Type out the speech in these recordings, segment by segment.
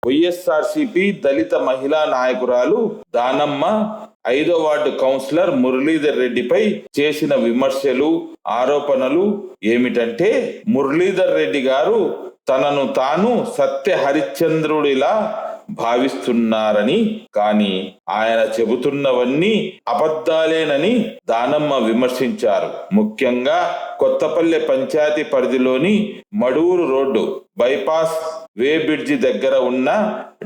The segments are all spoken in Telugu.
వైఎస్ఆర్సీపీ దళిత మహిళా నాయకురాలు దానమ్మ 5వ వార్డు కౌన్సిలర్ మురళీధర్ రెడ్డిపై చేసిన విమర్శలు, ఆరోపణలు ఏమిటంటే, మురళీధర్ రెడ్డి గారు తనను తాను సత్య హరిశ్చంద్రుడిలా భావిస్తున్నారని, కానీ ఆయన చెబుతున్నవన్నీ అబద్ధాలేనని దానమ్మ విమర్శించారు. ముఖ్యంగా కొత్తపల్లె పంచాయతీ పరిధిలోని మడూరు రోడ్డు బైపాస్ వే బ్రిడ్జి దగ్గర ఉన్న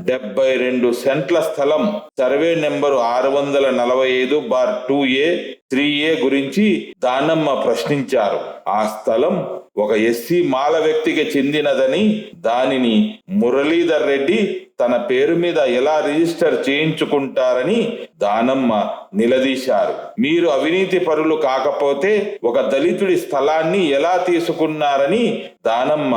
72 సెంట్ల స్థలం సర్వే నెంబరు 645/2A 3A గురించి దానమ్మ ప్రశ్నించారు. ఆ స్థలం ఒక ఎస్సీ మాల వ్యక్తికి చెందినదని, దానిని మురళీధర్ రెడ్డి తన పేరు మీద ఎలా రిజిస్టర్ చేయించుకుంటారని దానమ్మ నిలదీశారు. మీరు అవినీతి పరులు కాకపోతే ఒక దళితుడి స్థలాన్ని ఎలా తీసుకున్నారని దానమ్మ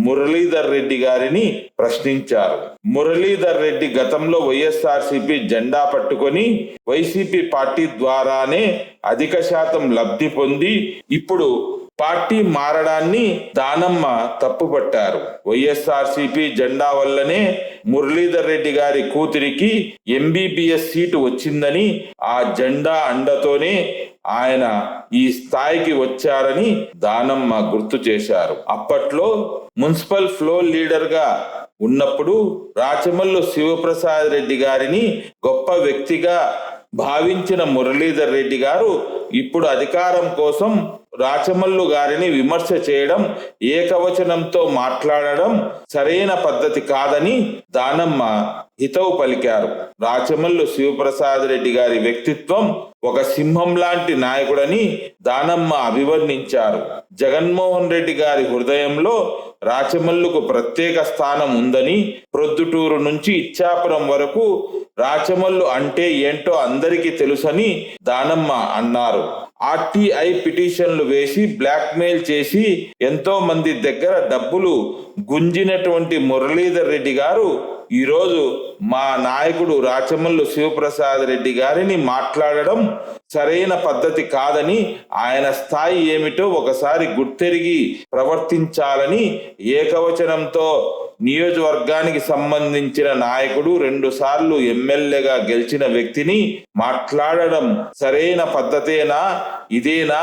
మురళీధర్ రెడ్డి గారిని ప్రశ్నించారు. మురళీధర్ రెడ్డి గతంలో వైఎస్ఆర్సీపీ జెండా పట్టుకొని వైసీపీ పార్టీ ద్వారానే అధిక శాతం లబ్ధి పొంది ఇప్పుడు పార్టీ మారడాన్ని దానమ్మ తప్పుపట్టారు. వైఎస్ఆర్సీపీ జెండా వల్లనే మురళీధర్ రెడ్డి గారి కూతురికి MBBS సీటు వచ్చిందని, ఆ జెండా అండతోనే ఆయన ఈ స్థాయికి వచ్చారని దానమ్మ గుర్తు చేశారు. అప్పట్లో మున్సిపల్ ఫ్లోర్ లీడర్ గా ఉన్నప్పుడు రాచమల్లు శివప్రసాద్ రెడ్డి గారిని గొప్ప వ్యక్తిగా భావించిన మురళీధర్ రెడ్డి గారు ఇప్పుడు అధికారం కోసం రాచమల్లు గారిని విమర్శ చేయడం, ఏకవచనంతో మాట్లాడడం సరైన పద్ధతి కాదని దానమ్మ హితవు పలికారు. రాచమల్లు శివప్రసాద్ రెడ్డి గారి వ్యక్తిత్వం ఒక సింహం లాంటి నాయకుడని దానమ్మ అభివర్ణించారు. జగన్మోహన్ రెడ్డి గారి హృదయంలో రాచమల్లుకు ప్రత్యేక స్థానం ఉందని, ప్రొద్దుటూరు నుంచి ఇచ్చాపురం వరకు రాచమల్లు అంటే ఏంటో అందరికీ తెలుసని దానమ్మ అన్నారు. RTI పిటిషన్లు వేసి బ్లాక్మెయిల్ చేసి ఎంతో మంది దగ్గర డబ్బులు గుంజినటువంటి మురళీధర్ రెడ్డి గారు ఈరోజు మా నాయకుడు రాచమల్లు శివప్రసాద్ రెడ్డి గారిని మాట్లాడడం సరైన పద్ధతి కాదని, ఆయన స్థాయి ఏమిటో ఒకసారి గుర్తెరిగి ప్రవర్తించాలని, ఏకవచనంతో నియోజకవర్గానికి సంబంధించిన నాయకుడు 2 సార్లు ఎమ్మెల్యేగా గెలిచిన వ్యక్తిని మాట్లాడడం సరైన పద్ధతేనా, ఇదేనా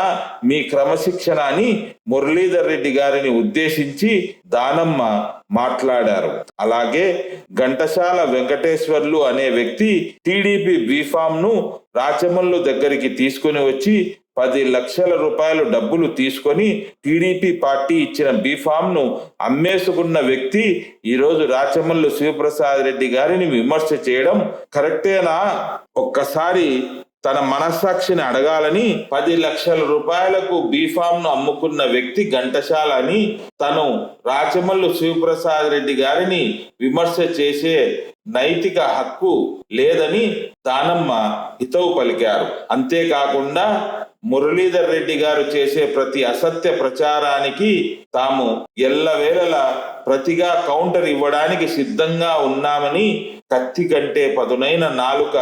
మీ క్రమశిక్షణ అని మురళీధర్ రెడ్డి గారిని ఉద్దేశించి దానమ్మ మాట్లాడారు. అలాగే ఘంటసాల వెంకటేశ్వర్లు అనే వ్యక్తి టీడీపీ బీఫామ్ ను రాచమల్లు దగ్గరికి తీసుకుని వచ్చి 10 లక్షల రూపాయలు డబ్బులు తీసుకొని టీడీపీ పార్టీ ఇచ్చిన బీఫామ్ ను అమ్మేసుకున్న వ్యక్తి ఈరోజు రాచమల్లు శివప్రసాద్ రెడ్డి గారిని విమర్శ చేయడం కరెక్టేనా? ఒక్కసారి తన మనస్సాక్షిని అడగాలని 10 లక్షల రూపాయలకు బీఫామ్ ను అమ్ముకున్న వ్యక్తి ఘంటసాల అని తను రాచమల్లు శివప్రసాద్ రెడ్డి గారిని విమర్శ చేసే నైతిక హక్కు లేదని దానమ్మ హితవు పలికారు. అంతేకాకుండా మురళీధర్ రెడ్డి గారు చేసే ప్రతి అసత్య ప్రచారానికి తాము ఎల్లవేళలా ప్రతిగా కౌంటర్ ఇవ్వడానికి సిద్ధంగా ఉన్నామని, కత్తి కంటే పదునైన నాలుక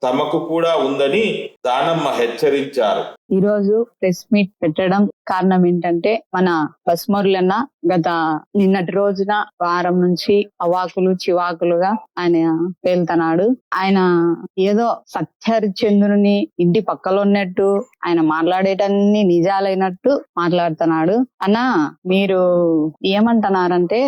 తమకు కూడా ఉందని దానమ్మ హెచ్చరించారు. ఈరోజు ప్రెస్ మీట్ పెట్టడం కారణం ఏంటంటే, మన పసుమరులన్న గత నిన్నటి రోజున వారం నుంచి అవాకులు చివాకులుగా ఆయన పేలుతున్నాడు. ఆయన ఏదో సత్యహరిశ్చంద్రుని ఇంటి పక్కలో ఉన్నట్టు, ఆయన మాట్లాడేటన్ని నిజాలైనట్టు మాట్లాడుతున్నాడు. అన్నా, మీరు ఏమంటున్నారంటే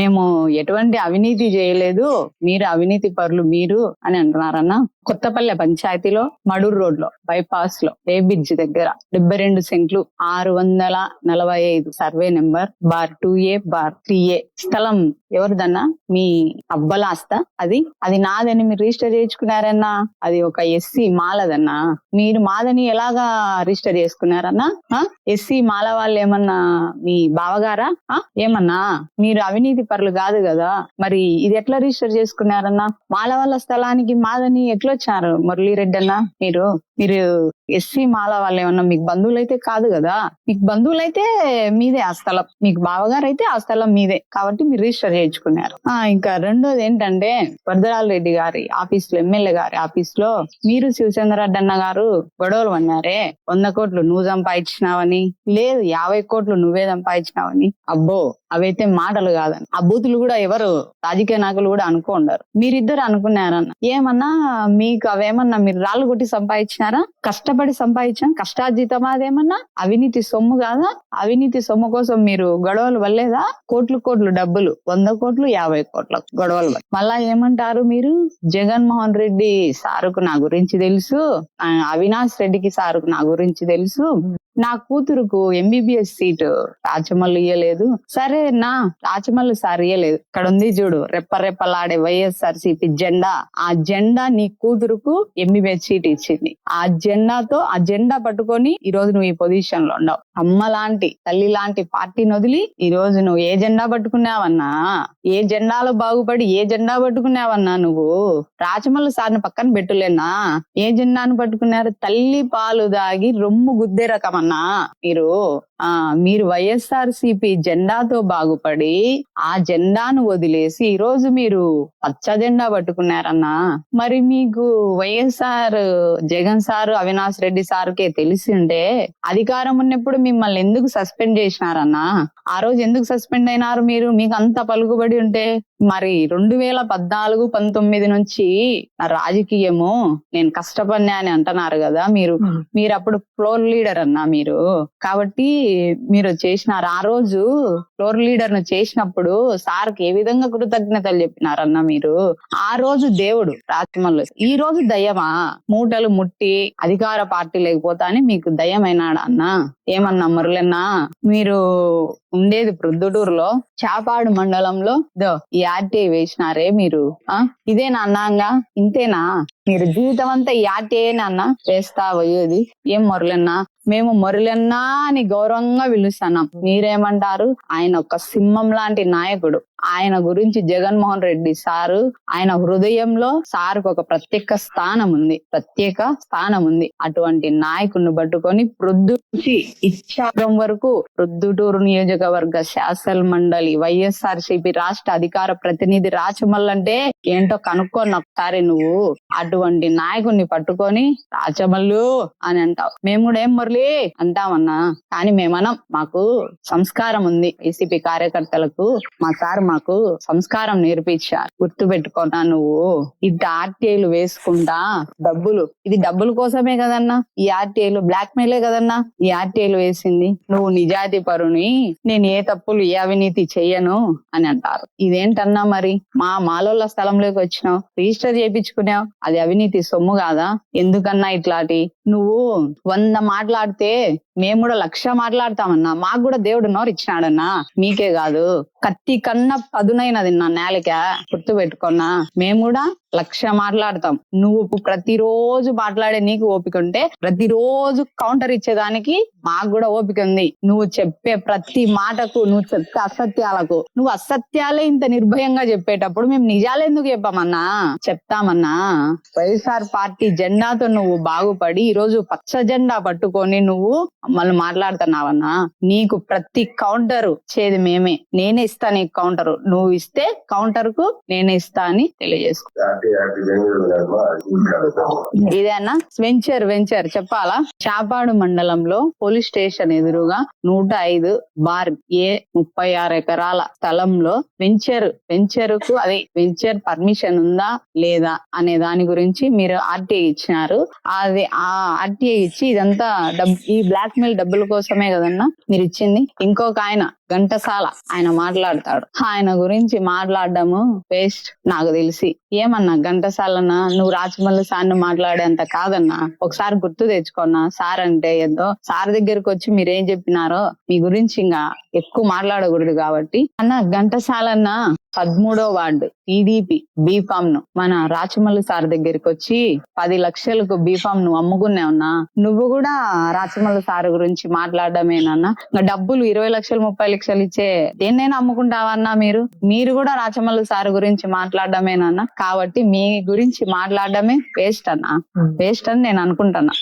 మేము ఎటువంటి అవినీతి చేయలేదు, మీరు అవినీతి పరులు మీరు అని అంటున్నారన్న. కొత్తపల్లె పంచాయతీలో మడూరు రోడ్ లో బైపాస్ లో ఏ బ్రిడ్జ్ దగ్గర 72 సెంట్లు 645 సర్వే నెంబర్ /2A/3A స్థలం ఎవరిదన్నా? మీ అబ్బలాస్తా? అది నాదని మీరు రిజిస్టర్ చేయించుకున్నారన్నా. అది ఒక ఎస్సీ మాలదన్నా. మీరు మాదని ఎలాగా రిజిస్టర్ చేసుకున్నారన్నా? ఎస్సీ మాల వాళ్ళు ఏమన్నా మీ బావగారా? ఏమన్నా మీరు అవినీతి పరులు కాదు కదా, మరి ఇది ఎట్లా రిజిస్టర్ చేసుకున్నారన్నా? మాల వాళ్ళ స్థలానికి మాదని ఎట్లా వచ్చారు మురళీరెడ్డి అన్న? మీరు ఎస్సీ మాల వాళ్ళు ఏమన్నా మీకు బంధువులైతే కాదు కదా. మీకు బంధువులైతే మీదే ఆ స్థలం, మీకు బావగారు అయితే ఆ స్థలం మీదే కాబట్టి మీరు రిజిస్టర్ చేయించుకున్నారు. ఇంకా రెండోది ఏంటంటే వరదరాల రెడ్డి గారి ఆఫీస్ లో, ఎమ్మెల్యే గారి ఆఫీస్ లో మీరు శివచంద్రరెడ్డి అన్న గారు గొడవలు అన్నారే. 100 కోట్లు నువ్వు సంపాదించినావని, లేదు 50 కోట్లు నువ్వే సంపాదించినావని. అబ్బో అవైతే మాటలు కాదని ఆ బూతులు కూడా ఎవరు రాజకీయ నాయకులు కూడా అనుకోండారు. మీరిద్దరు అనుకున్నారన్న. ఏమన్నా మీకు అవేమన్నా మీరు రాళ్ళు కొట్టి సంపాదించినారా? కష్టపడి సంపాదించిన కష్టార్జితమా? అదేమన్నా అవినీతి సొమ్ము కాదా? అవినీతి సొమ్ము కోసం మీరు గొడవలు వల్లేదా? కోట్లు డబ్బులు, 100 కోట్లు 50 కోట్ల గొడవలు. మళ్ళా ఏమంటారు మీరు? జగన్మోహన్ రెడ్డి సారుకు నా గురించి తెలుసు, అవినాష్ రెడ్డికి సారుకు నా గురించి తెలుసు, నా కూతురుకు ఎంబీబీఎస్ సీటు రాచమల్లు ఇయ్యలేదు. సరే నా రాచమల్లు సార్ ఇయ్యలేదు, ఇక్కడ ఉంది చూడు రెప్పలాడే వైఎస్ఆర్సీపీ జెండా. ఆ జెండా నీ కూతురుకు ఎంబీబీఎస్ సీట్ ఇచ్చింది. ఆ జెండా పట్టుకొని ఈ రోజు నువ్వు ఈ పొజిషన్ లో ఉండవు. అమ్మ లాంటి, తల్లి లాంటి పార్టీని వదిలి ఈ రోజు నువ్వు ఏ జెండా పట్టుకున్నావన్నా? ఏ జెండాలో బాగుపడి ఏ జెండా పట్టుకున్నావన్నా? నువ్వు రాచమల్లు సార్ని పక్కన పెట్టులేనా? ఏ జెండాను పట్టుకున్నారు? తల్లి పాలు దాగి రొమ్ము గుద్దే రకమన్నా మీరు వైఎస్ఆర్సీపీ జెండాతో బాగుపడి ఆ జెండాను వదిలేసి ఈ రోజు మీరు పచ్చ జెండా పట్టుకున్నారన్నా. మరి మీకు వైఎస్ఆర్ జగన్ సారు, అవినాష్ రెడ్డి సార్కే తెలిసి ఉంటే అధికారం ఉన్నప్పుడు మిమ్మల్ని ఎందుకు సస్పెండ్ చేసినారన్నా? ఆ రోజు ఎందుకు సస్పెండ్ అయినారు మీరు? మీకు అంత పలుకుబడి ఉంటే మరి 2014-19 నుంచి నా రాజకీయము నేను కష్టపడినా అని అంటున్నారు కదా. మీరు అప్పుడు ఫ్లోర్ లీడర్ అన్నా మీరు. కాబట్టి మీరు చేసినారు. ఆ రోజు ఫ్లోర్ లీడర్ ను చేసినప్పుడు సార్కి ఏ విధంగా కృతజ్ఞతలు చెప్పినారన్నా మీరు? ఆ రోజు దేవుడు రాచమల్లు, ఈ రోజు దయ్యమా? మూటలు ముట్టి అధికార పార్టీ లేకపోతా అని మీకు దయ్యమైనాడా అన్నా? ఏమన్నా మురళన్నా, మీరు ఉండేది ప్రొద్దుటూరులో చాపాడు మండలంలో ఈ ఆర్టీఐ వేసినారే మీరు. ఇదేనా అన్నాంగా? ఇంతేనా? మీరు జీవితం అంతా ఈ ఆర్టీఐనా అన్నా వేస్తా పోయేది? ఏం మురళన్నా, మేము మురళన్నా అని గౌరవంగా పిలుస్తున్నాం. మీరేమంటారు? ఆయన ఒక సింహం లాంటి నాయకుడు. ఆయన గురించి జగన్మోహన్ రెడ్డి సారు, ఆయన హృదయంలో సారుకు ఒక ప్రత్యేక స్థానం ఉంది. అటువంటి నాయకుడిని పట్టుకొని ప్రొద్దుటి ఇచ్చాపురం వరకు ప్రొద్దుటూరు నియోజకవర్గ శాసన మండలి వైఎస్ఆర్సీపీ రాష్ట్ర అధికార ప్రతినిధి రాచమల్లు అంటే ఏంటో కనుక్కొని ఒకసారి నువ్వు. అటువంటి నాయకుడిని పట్టుకొని రాచమల్లు అని అంటావు. మేము కూడా ఏం మురళి అంటామన్నా, కానీ మేమనం. మాకు సంస్కారం ఉంది. వైసీపీ కార్యకర్తలకు మా సార్ మాకు సంస్కారం నేర్పించారు. గుర్తు పెట్టుకున్నా నువ్వు. ఇది ఆర్టీఐలు వేసుకుంటా ఇది డబ్బుల కోసమే కదన్నా. ఈ ఆర్టీఐలు బ్లాక్ మెయిలే కదన్నా ఈ ఆర్టీఐలు వేసింది. నువ్వు నిజాయితీ పరుని, నేను ఏ తప్పులు ఏ అవినీతి చెయ్యను అని అంటారు. ఇదేంటన్నా మరి? మాలోళ్ళ స్థలంలోకి వచ్చినావు, రిజిస్టర్ చేయించుకున్నావు, అది అవినీతి సొమ్ము కాదా? ఎందుకన్నా ఇట్లాంటి? నువ్వు 100 మాట్లాడితే మేము కూడా 1,00,000 మాట్లాడతామన్నా. మాకు కూడా దేవుడు నోరు ఇచ్చినాడన్నా, మీకే కాదు. కత్తి కన్నా పదునైనది నా నేలక, గుర్తు పెట్టుకున్నా. మేము కూడా 1,00,000 మాట్లాడతాం. నువ్వు ప్రతిరోజు మాట్లాడే నీకు ఓపిక ఉంటే ప్రతిరోజు కౌంటర్ ఇచ్చేదానికి మాకు కూడా ఓపిక ఉంది. నువ్వు చెప్పే ప్రతి మాటకు, నువ్వు చెప్పే అసత్యాలకు, నువ్వు అసత్యాలే ఇంత నిర్భయంగా చెప్పేటప్పుడు మేము నిజాలు ఎందుకు చెప్పామన్నా? చెప్తామన్నా. వైఎస్ఆర్ పార్టీ జెండాతో నువ్వు బాగుపడి ఈ రోజు పచ్చ జెండా పట్టుకొని నువ్వు మళ్ళీ మాట్లాడుతున్నావన్నా. నీకు ప్రతి కౌంటర్ ఇచ్చేది మేమే. నేనే ఇస్తా నీకు కౌంటర్, నువ్వు ఇస్తే కౌంటర్ కు నేనే ఇస్తా అని తెలియజేసుకో. ఇదేనా వెంచర్ చెప్పాలా? చాపాడు మండలంలో పోలీస్ స్టేషన్ ఎదురుగా 105/A 36 ఎకరాల స్థలంలో వెంచర్ కు వెంచర్ పర్మిషన్ ఉందా లేదా అనే దాని గురించి మీరు ఆర్టీఐ ఇచ్చినారు. అది ఆ ఆర్టీఐ ఇచ్చి ఇదంతా ఈ బ్లాక్ మెయిల్ డబ్బుల కోసమే కదన్నా మీరు ఇచ్చింది. ఇంకొక ఆయన ఘంటసాల, ఆయన మాట్లాడతాడు. ఆయన గురించి మాట్లాడడము వేస్ట్ నాకు తెలిసి. ఏమన్నా ఘంటసాలన్నా, నువ్వు రాచమల్లు సార్ని మాట్లాడేంత కాదన్నా. ఒకసారి గుర్తు తెచ్చుకున్నా. సార్ అంటే ఏదో, సార్ దగ్గరకు వచ్చి మీరేం చెప్పినారో మీ గురించి ఇంకా ఎక్కువ మాట్లాడకూడదు కాబట్టి అన్న. ఘంటసాలన్నా 13వ వార్డు టీడీపీ బీఫామ్ ను మన రాచమల్లు సార్ దగ్గరికి వచ్చి 10 లక్షలకు బీఫామ్ ను అమ్ముకున్నావున్నా. నువ్వు కూడా రాచమల్లు సార్ గురించి మాట్లాడమేనన్నా. ఇంకా డబ్బులు 20 లక్షలు 30 లక్షలు ఇచ్చే దేన్నైనా అమ్ముకుంటావన్నా మీరు కూడా రాచమల్లు సార్ గురించి మాట్లాడమేనన్నా. కాబట్టి మీ గురించి మాట్లాడడమే వేస్ట్ అని నేను అనుకుంటున్నా.